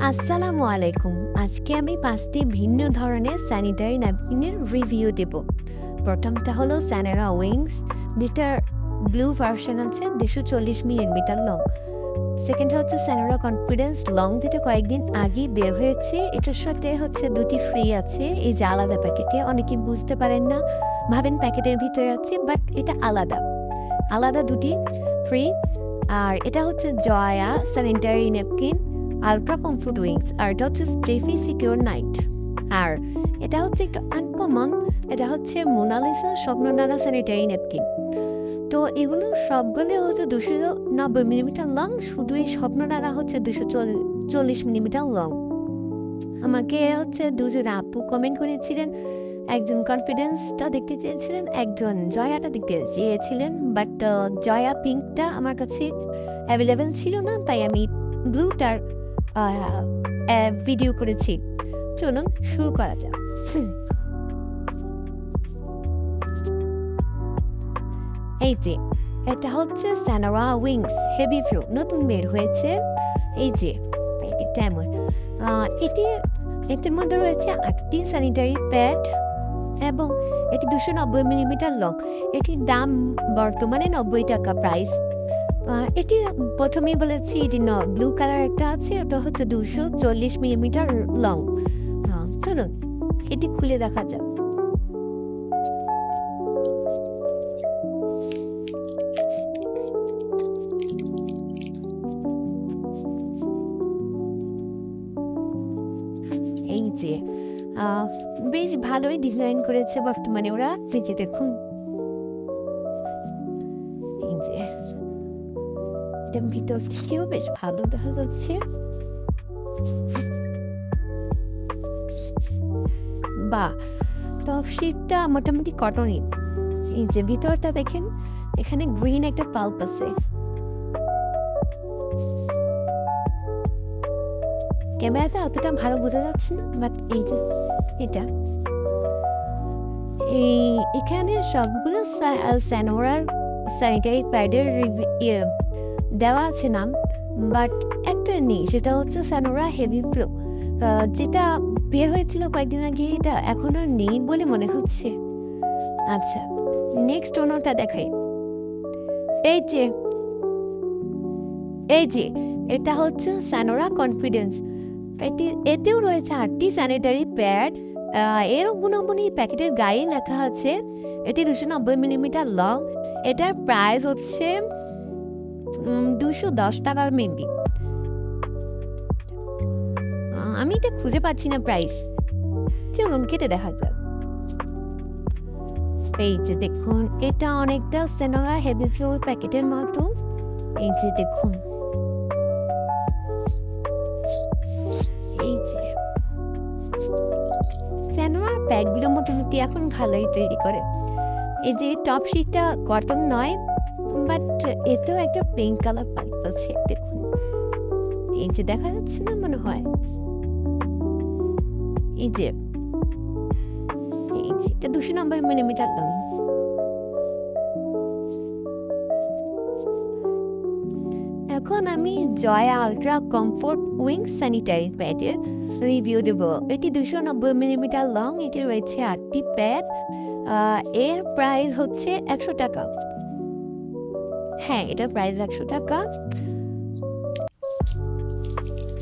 আসসালামু আলাইকুম। আজকে আমি ৫টি ভিন্ন ধরনের স্যানিটারি ন্যাপকিনের রিভিউ দেব। প্রথমটা হলো স্যানেরা উইংস, যেটার ব্লু ভার্সন আছে ২৪০ মিলিমিটার লং। সেকেন্ড হচ্ছে স্যানেরা কনফিডেন্স লং, যেটা কয়েকদিন আগেই বের হয়েছে। এটার সাথে হচ্ছে ২টি ফ্রি আছে, এই যে আলাদা প্যাকেটে। অনেকেই বুঝতে পারেন না, ভাবেন প্যাকেটের ভিতরে আছে, বাট এটা আলাদা আলাদা ২টি ফ্রি। আর এটা হচ্ছে Jaya sanitary napkin ultra comfort wings, আর এটা হচ্ছে স্ট্রেফি সিকিউর নাইট। আর এটা হচ্ছে একটু আনকমন, এটা হচ্ছে মোনালিসা স্বপ্ননারা স্যানিটারি ন্যাপকিন। তো এগুলো সবগুলো হচ্ছে ২৯০ মিলিমিটার লং, শুধু এই স্বপ্ননারা হচ্ছে ২৪০ মিলিমিটার লং। আমাকে হচ্ছে দুজন আপু কমেন্ট করেছিলেন, একজন কনফিডেন্সটা দেখতে চেয়েছিলেন, একজন জয়াটা দেখতে চেয়েছিলেন, বাট জয়া পিঙ্কটা আমার কাছে অ্যাভেলেবেল ছিল না, তাই আমি ব্লুটার ভিডিও করেছি। চলুন শুরু করা যাক। এই যে এটা হচ্ছে স্যানেরা উইংস হেভি ফ্লো, নতুন বের হয়েছে। এই যে প্যাকেটটা এমন, এটির মধ্যে রয়েছে 8টি স্যানিটারি প্যাড এবং এটি ২৯০ মিলিমিটার লং। এটির দাম বর্তমানে ৯০ টাকা প্রাইস। এটি প্রথমেই বলেছি, এটি ব্লু কালার একটা আছে, ওটা হচ্ছে ২৪০ মিলিমিটার লং। চলুন এটি খুলে দেখা যাক। এই যে বেশ ভালোই ডিজাইন করেছে বর্তমানে ওরা, নিচে দেখুন। এই যে এটা ভিতর থেকেও বেশ ভালো দেখা যাচ্ছে। বা টপ শিটটা মোটামুটি কটনই। এই যে ভিতরটা দেখেন, এখানে গ্রিন একটা পাল্প আছে। ক্যামেরাতে অতটা ভালো বোঝা যাচ্ছে না, বাট এই যে এটা এখানে সবগুলো স্যানোরার স্যানিটারি প্যাডের দেওয়া আছে নাম, বাট একটা নেই, সেটা হচ্ছে স্যানোরা হেভি ফ্লো, যেটা বের হয়েছিল কয়েকদিন আগে, এটা এখন আর নেই বলে মনে হচ্ছে। আচ্ছা, নেক্সট অন্যটা দেখাই। এই যে এটা হচ্ছে স্যানোরা কনফিডেন্স। এতেও রয়েছে 8টি স্যানিটারি প্যাড। এর গুণাগুণি প্যাকেটের গায়ে লেখা আছে। এটি ২৯০ মিলিমিটার লং। এটার প্রাইস হচ্ছে ২১০ টাকার মেবি। আমি এটা খুঁজে পাচ্ছি না প্রাইস। চলুন কেটে দেখা যাক। এই যে দেখুন, এটা অনেকটা স্যানোরা হেভি ফ্লো প্যাকেটের মতো। এই যে দেখুন, এই যে স্যানোরার প্যাডগুলো মোটামুটি এখন ভালোই তৈরি করে। এই যে টপ শিটটা কটন নয়, বাট এতেও একটা পিঙ্ক কালার পাল্প আছে, দেখুন। এই যে দেখা যাচ্ছে না মনে হয়। এই যে এটা ২৯০ মিলিমিটার লং। এখন আমি Jaya ultra comfort wings sanitary প্যাডের রিভিউ দেব। এটি ২৯০ মিলিমিটার লং, এটি রয়েছে 8টি প্যাড। এর প্রাইস হচ্ছে ১০০ টাকা। হ্যাঁ, এটার প্রাইস ১০০ টাকা।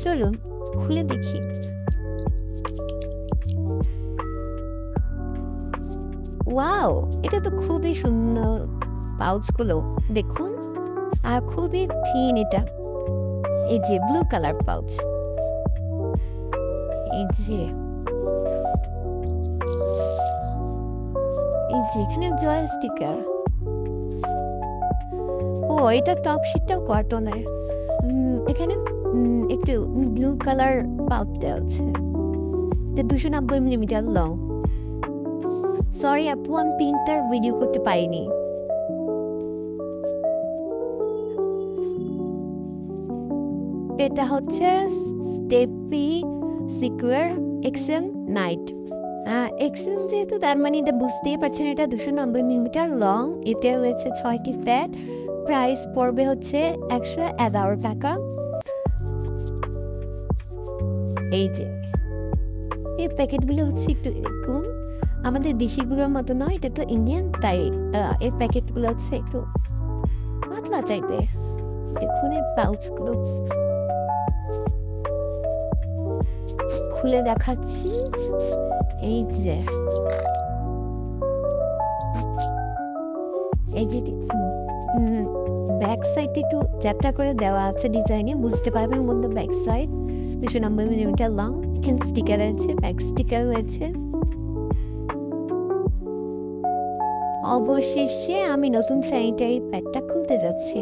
চলুন খুলে দেখি। ওয়াও, এটা তো খুবই সুন্দর পাউচগুলো, দেখুন। আর খুবই থিন এটা। এই যে ব্লু কালার পাউচ। এই যে এখানে জয় স্টিকার। ও, এটা টপ শিটটাও কটনের। এখানে একটু ব্লু কালার পাউচ দেওয়া আছে। ২৯০ মিলিমিটার লং। সরি আপু, আমি পিঙ্কটার ভিডিও করতে পারিনি। এটা হচ্ছে Stayfree secure excel night. Excel যেহেতু, তার মানে এটা বুঝতেই পারছেন, এটা ২৯০ মিলিমিটার লং। এতে রয়েছে 6টি প্যাড। প্রাইস পড়বে হচ্ছে ১১১ টাকা। এই যে এই প্যাকেটগুলো হচ্ছে একটু এরকম, আমাদের দেশিগুলোর মতো নয়, এটা তো ইন্ডিয়ান, তাই এই প্যাকেটগুলো হচ্ছে একটু পাতলা টাইপের। দেখুন এই পাউচগুলো খুলে দেখাচ্ছি। এই যে ব্যাক সাইড একটু চ্যাপটা করে দেওয়া আছে ডিজাইনে, বুঝতে পারবেন বলতে ব্যাক সাইড 290 মিলিমিটার লং। এখানে স্টিকার আছে, ব্যাক স্টিকার রয়েছে। অবশেষে আমি নতুন স্যানিটারি প্যাডটা খুলতে যাচ্ছি।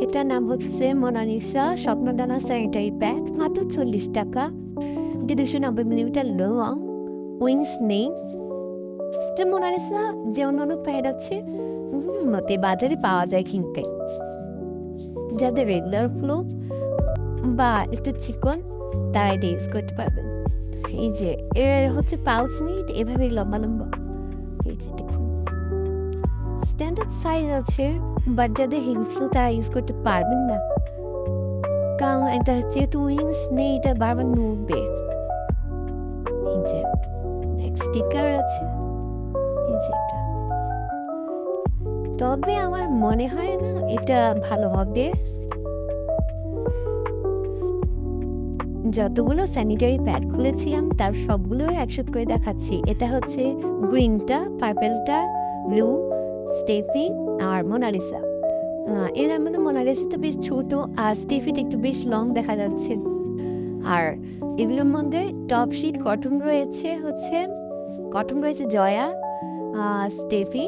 এটার নাম হচ্ছে মোনালিসা স্বপ্নদানা স্যানিটারি প্যাড, মাত্র 40 টাকা। এটা 290 মিলিমিটার লং, উইংস নেই। এটা মোনালিসা যে অন্যান্য প্যাড আছে মতে বাজারে পাওয়া যায় কিনতে, যাদের রেগুলার ফ্লো বা একটু চিকন তারা এটা ইউজ করতে পারবেন। এই যে এর হচ্ছে পাউচ নেই, এভাবে লম্বা লম্বা। এই যে দেখুন স্ট্যান্ডার্ড সাইজ আছে, বাট যাদের হেভি ফ্লো তারা ইউজ করতে পারবেন না, কারণ এটা যেহেতু উইংস নেই এটা বারবার নড়বে। এই যে স্টিকার আছে, এই যে এটা। তবে আমার মনে হয় না এটা ভালো হবে। যতগুলো স্যানিটারি প্যাড খুলেছিলাম তার সবগুলোই একসাথে করে দেখাচ্ছি। এটা হচ্ছে গ্রিনটা, পার্পেলটা, ব্লু, স্টেফি আর মোনালিসা। এর মধ্যে মোনালিসাটা বেশ ছোট আর স্টেফিটা একটু বেশ লং দেখা যাচ্ছে। আর এগুলোর মধ্যে টপ শিট কটন রয়েছে, জয়া, স্টেফি,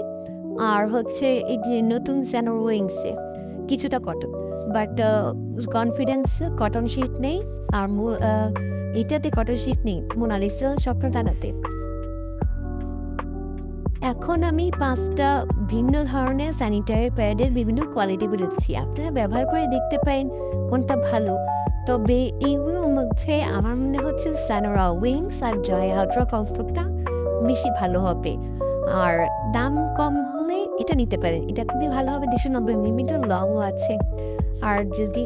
আর হচ্ছে এই যে নতুন স্যানোর উইংসে কিছুটা cotton, but confidence cotton sheet নেই, আর এটাতে কটন শিট নেই মোনালিসা স্বপ্নদানাতে। এখন আমি 5টা ভিন্ন ধরনের স্যানিটারি প্যাডের বিভিন্ন কোয়ালিটি বলেছি, আপনারা ব্যবহার করে দেখতে পারেন কোনটা ভালো। তবে এইগুলোর মধ্যে আমার মনে হচ্ছে স্যানোরা উইংস আর জয়া আল্ট্রা কমফোর্টটা বেশি ভালো হবে, আর দাম কম হলে এটা নিতে পারেন। এটা খুবই ভালো হবে, 290 মিলিমিটার লংও আছে। আর যদি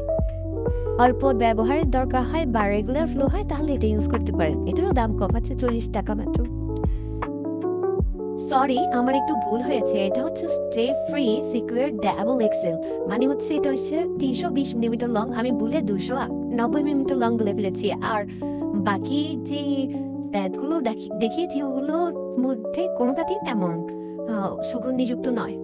অল্প ব্যবহারের দরকার হয় বা রেগুলার ফ্লো হয় তাহলে এটা ইউজ করতে পারেন। এটারও দাম কম আছে, 40 টাকা মাত্র। সরি, আমার একটু ভুল হয়েছে, এটা হচ্ছে স্ট্রে ফ্রি সিকিউর ডাবল এক্সেল, মানে হচ্ছে এটা হচ্ছে 320 মিলিমিটার লং, আমি ভুলে 290 মিলিমিটার লং বলে ফেলেছি। আর বাকি যে প্যাডগুলো দেখিয়েছি ওগুলোর মধ্যে কোনোটাতেই তেমন সুগন্ধিযুক্ত নয়।